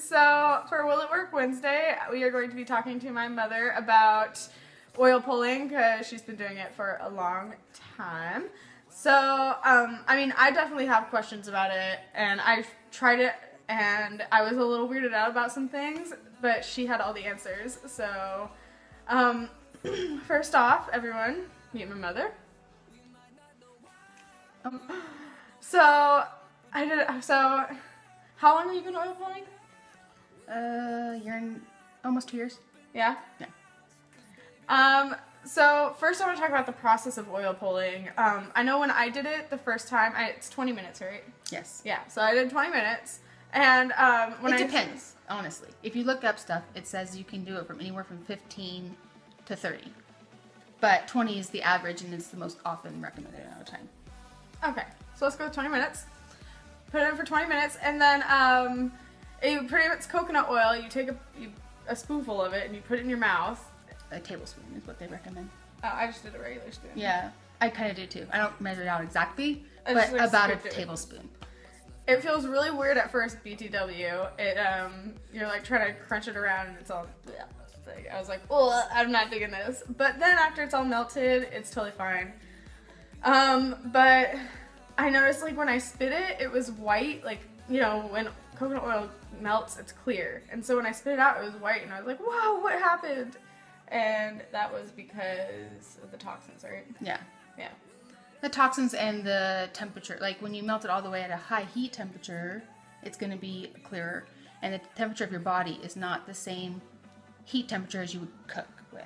So for Will It Work Wednesday, we are going to be talking to my mother about oil pulling because she's been doing it for a long time. So, I definitely have questions about it, and I've tried it, and I was a little weirded out about some things, but she had all the answers. So, first off, everyone, meet my mother. So, how long have you been oil pulling? Year and almost 2 years. Yeah? Yeah. So first I want to talk about the process of oil pulling. I know when I did it the first time, it's 20 minutes, right? Yes. Yeah, so I did 20 minutes. And it depends, honestly. If you look up stuff, it says you can do it from anywhere from 15 to 30. But 20 is the average, and it's the most often recommended amount of time. Okay, so let's go with 20 minutes. Put it in for 20 minutes, and then it's coconut oil. You take a spoonful of it, and you put it in your mouth. A tablespoon is what they recommend. Oh, I just did a regular spoon. Yeah, I kind of do too. I don't measure it out exactly, I but just, like, about a scooped it. tablespoon. It feels really weird at first, BTW. You're like trying to crunch it around, and it's all. I was like, oh, I'm not digging this. But then after it's all melted, it's totally fine. But I noticed like when I spit it, it was white. Like, when coconut oil melts, it's clear. And so when I spit it out, it was white, and I was like, whoa, what happened? And that was because of the toxins, right? Yeah. Yeah. The toxins and the temperature. Like when you melt it all the way at a high heat temperature, it's going to be clearer. And the temperature of your body is not the same heat temperature as you would cook with.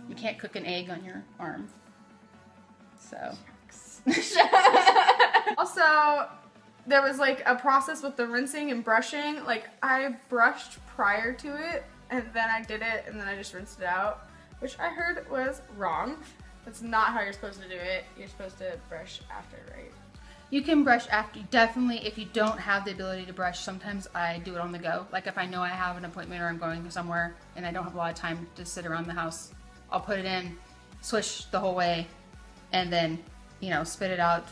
You can't cook an egg on your arm. So. Also, there was like a process with the rinsing and brushing. Like I brushed prior to it, and then I did it, and then I just rinsed it out, which I heard was wrong. That's not how you're supposed to do it. You're supposed to brush after, right? You can brush after. Definitely, if you don't have the ability to brush, sometimes I do it on the go. Like if I know I have an appointment or I'm going somewhere and I don't have a lot of time to sit around the house, I'll put it in, swish the whole way, and then, spit it out.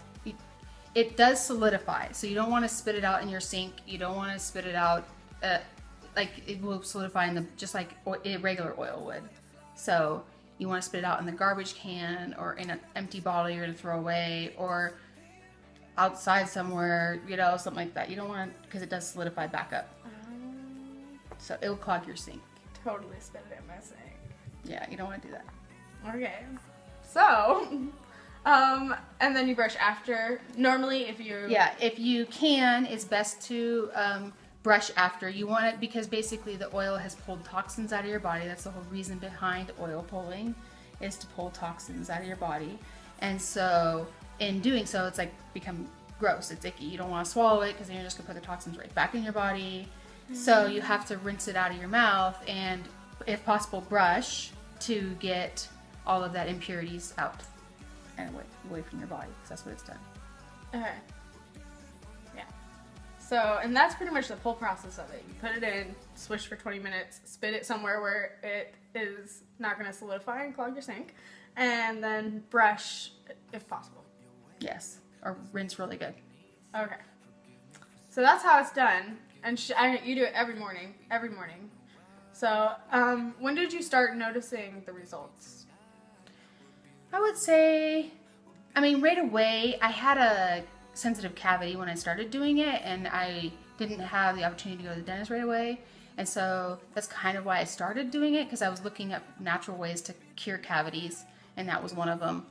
It does solidify, so you don't want to spit it out in your sink. You don't want to spit it out, like it will solidify just like a regular oil would. So you want to spit it out in the garbage can or in an empty bottle you're going to throw away or outside somewhere, something like that. You don't want to, because it does solidify back up. So it will clog your sink. Totally spit it in my sink. Yeah, you don't want to do that. Okay. So, and then you brush after. Normally, if you can, it's best to brush after. You want it because basically the oil has pulled toxins out of your body. That's the whole reason behind oil pulling, is to pull toxins out of your body. And so in doing so, it's like become gross. It's icky. You don't want to swallow it because then you're just going to put the toxins right back in your body. Mm-hmm. So you have to rinse it out of your mouth and, if possible, brush to get all of that impurities out and away from your body, because that's what it's done. Okay. Yeah. So, and that's pretty much the whole process of it. You put it in, swish for 20 minutes, spit it somewhere where it is not going to solidify and clog your sink, and then brush if possible. Yes. Or rinse really good. Okay. So that's how it's done. And you do it every morning. Every morning. So, when did you start noticing the results? I would say, right away. I had a sensitive cavity when I started doing it, and I didn't have the opportunity to go to the dentist right away. And so that's kind of why I started doing it, because I was looking up natural ways to cure cavities, and that was one of them.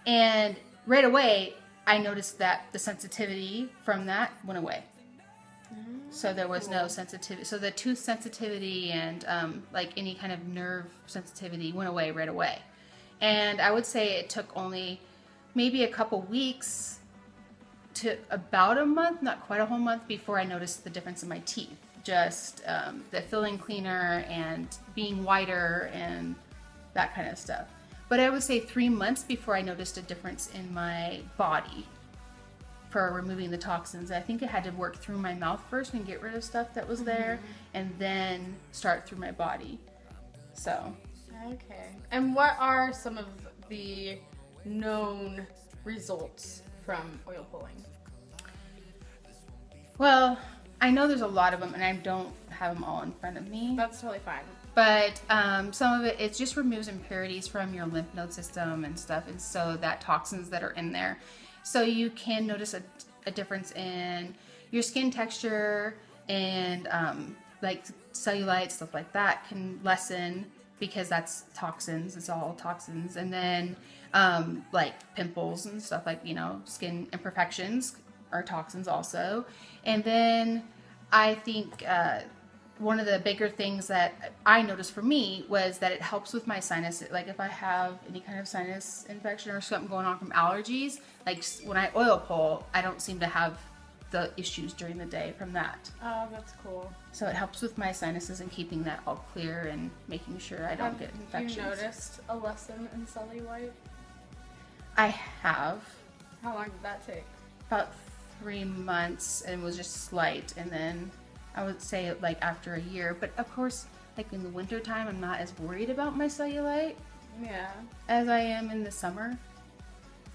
And right away, I noticed that the sensitivity from that went away. So there was no sensitivity. So the tooth sensitivity and like any kind of nerve sensitivity went away right away. And I would say it took only maybe a couple weeks to about a month, not quite a whole month, before I noticed the difference in my teeth. Just the filling cleaner and being whiter and that kind of stuff. But I would say 3 months before I noticed a difference in my body for removing the toxins. I think it had to work through my mouth first and get rid of stuff that was there, and then start through my body. So. Okay. And what are some of the known results from oil pulling? Well, I know there's a lot of them, and I don't have them all in front of me. That's totally fine. But some of it just removes impurities from your lymph node system and stuff, and so that toxins that are in there. So you can notice a difference in your skin texture, and like cellulite, stuff like that can lessen because that's toxins. It's all toxins. And then like pimples and stuff, like, you know, skin imperfections are toxins also. And then I think one of the bigger things that I noticed for me was that it helps with my sinus. Like if I have any kind of sinus infection or something going on from allergies, like when I oil pull, I don't seem to have the issues during the day from that. Oh, that's cool. So it helps with my sinuses and keeping that all clear and making sure I don't get infections. Have you noticed a lesson in cellulite? I have. How long did that take? About 3 months, and it was just slight, and then I would say like after a year. But of course, like in the winter time, I'm not as worried about my cellulite as I am in the summer.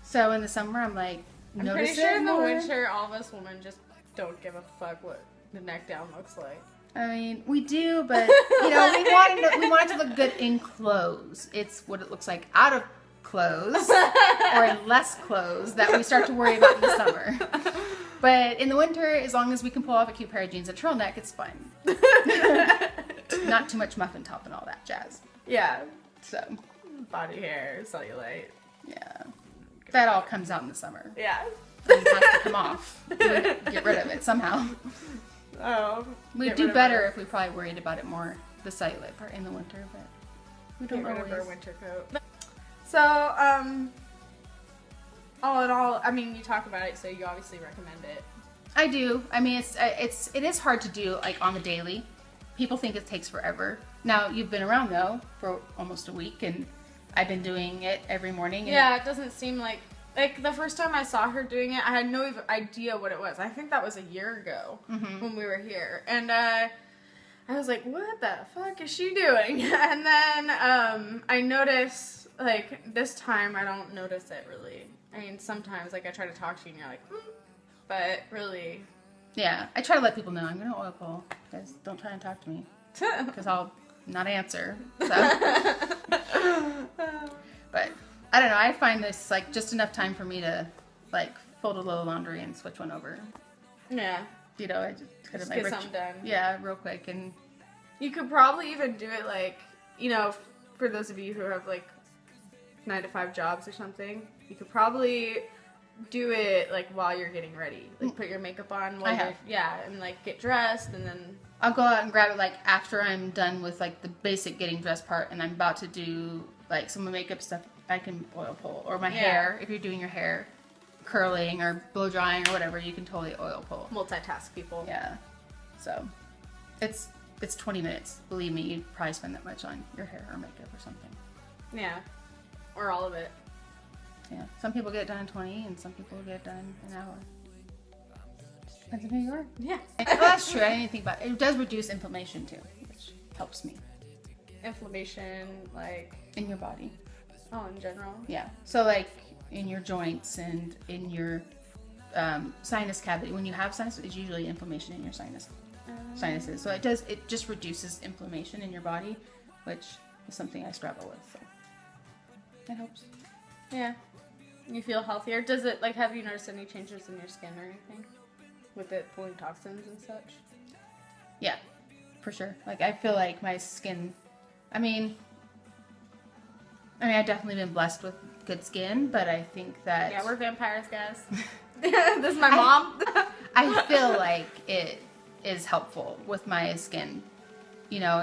So in the summer, I'm like, I'm pretty sure in the winter, all of us women just don't give a fuck what the neck down looks like. I mean, we do, but you know, we want it to look good in clothes. It's what it looks like out of clothes or in less clothes that we start to worry about in the summer. But in the winter, as long as we can pull off a cute pair of jeans and turtleneck, it's fine. Not too much muffin top and all that jazz. Yeah. So, body hair, cellulite. Yeah. That all comes out in the summer. Yeah. And it has to come off. Get rid of it somehow. Oh. We'd do better if we probably worried about it more, the cellulite part, in the winter, but we don't get rid always. of our winter coat. So, all in all, I mean, you talk about it, so you obviously recommend it. I do. I mean, it is hard to do, like, on the daily. People think it takes forever. Now, you've been around, though, for almost a week, and I've been doing it every morning. And yeah, it doesn't seem like the first time I saw her doing it, I had no idea what it was. I think that was a year ago when we were here. And I was like, what the fuck is she doing? And then I noticed, like, this time I don't notice it really. I mean, sometimes, like, I try to talk to you and you're like, but really. Yeah, I try to let people know I'm going to oil pull. Guys, don't try and talk to me. Because I'll not answer. So. But I don't know. I find this like just enough time for me to like fold a little laundry and switch one over. Yeah. You know, I just get something done. Yeah, real quick. And you could probably even do it like, you know, for those of you who have like 9-to-5 jobs or something, you could probably do it like while you're getting ready. Like put your makeup on while and like get dressed, and then I'll go out and grab it like after I'm done with like the basic getting dressed part and I'm about to do like some makeup stuff. I can oil pull, or my hair, if you're doing your hair curling or blow drying or whatever, you can totally oil pull. Multitask people. Yeah. So it's 20 minutes. Believe me, you'd probably spend that much on your hair or makeup or something. Yeah. Or all of it. Yeah. Some people get it done in 20 and some people get it done in an hour. Depends on who you are. Yeah. Well, that's true. I didn't think about it. It does reduce inflammation too, which helps me. Inflammation, like in your body. Oh, in general? Yeah. So like in your joints and in your sinus cavity. When you have sinus, it's usually inflammation in your sinuses. So it just reduces inflammation in your body, which is something I struggle with. So that helps. Yeah. You feel healthier? Does it, like, have you noticed any changes in your skin or anything? With it pulling toxins and such? Yeah, for sure. Like, I feel like my skin, I mean, I've definitely been blessed with good skin, but I think that... Yeah, we're vampires, guys. This is my mom. I feel like it is helpful with my skin. You know,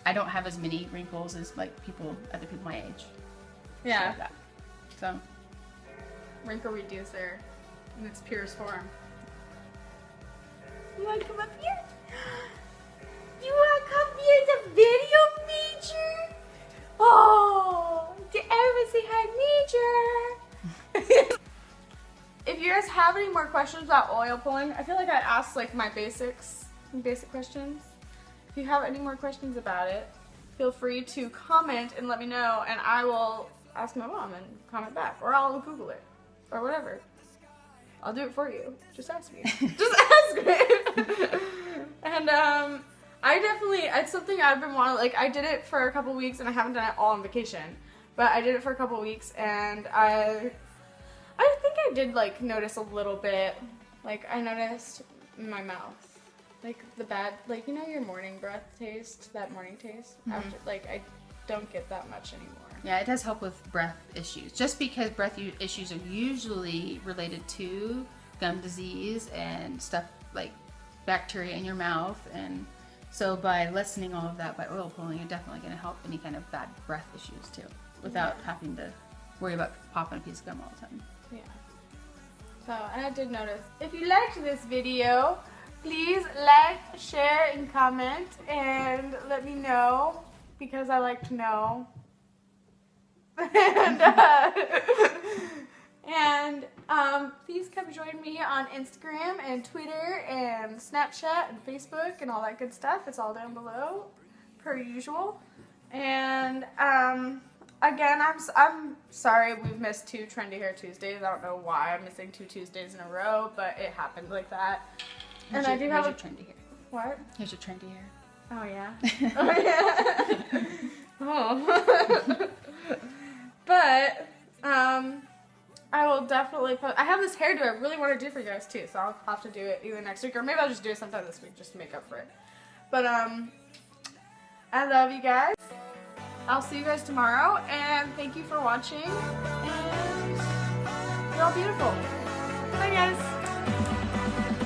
I don't have as many wrinkles as, like, other people my age. Yeah. Like that. So. Wrinkle reducer in its purest form. You want to come up here? You want to come be the video major? Oh, did everyone say hi, Major? If you guys have any more questions about oil pulling, I feel like I asked like my basic questions. If you have any more questions about it, feel free to comment and let me know, and I will ask my mom and comment back, or I'll Google it, or whatever. I'll do it for you. Just ask me. Just ask me. And it's something I've been wanting. Like, I did it for a couple weeks, and I haven't done it all on vacation, but I did it for a couple weeks, and I think I did like notice a little bit. Like, I noticed in my mouth, like the bad, like, you know, your morning breath taste, that morning taste. After, like, I don't get that much anymore. Yeah, it does help with breath issues. Just because breath issues are usually related to gum disease and stuff like bacteria in your mouth, and so by lessening all of that by oil pulling, you're definitely going to help any kind of bad breath issues too, without having to worry about popping a piece of gum all the time. Yeah. So, and I did notice, if you liked this video, please like, share, and comment, and let me know, because I like to know. And please come join me on Instagram and Twitter and Snapchat and Facebook and all that good stuff. It's all down below, per usual. And again, I'm sorry we've missed 2 Trendy Hair Tuesdays. I don't know why I'm missing 2 Tuesdays in a row, but it happened like that. Here's And your, I do have your trendy hair. What? Here's your trendy hair. Oh yeah. Oh yeah. Oh. But I will definitely post. I have this hairdo I really want to do for you guys too, so I'll have to do it either next week or maybe I'll just do it sometime this week just to make up for it. But I love you guys. I'll see you guys tomorrow, and thank you for watching. And you're all beautiful. Bye guys.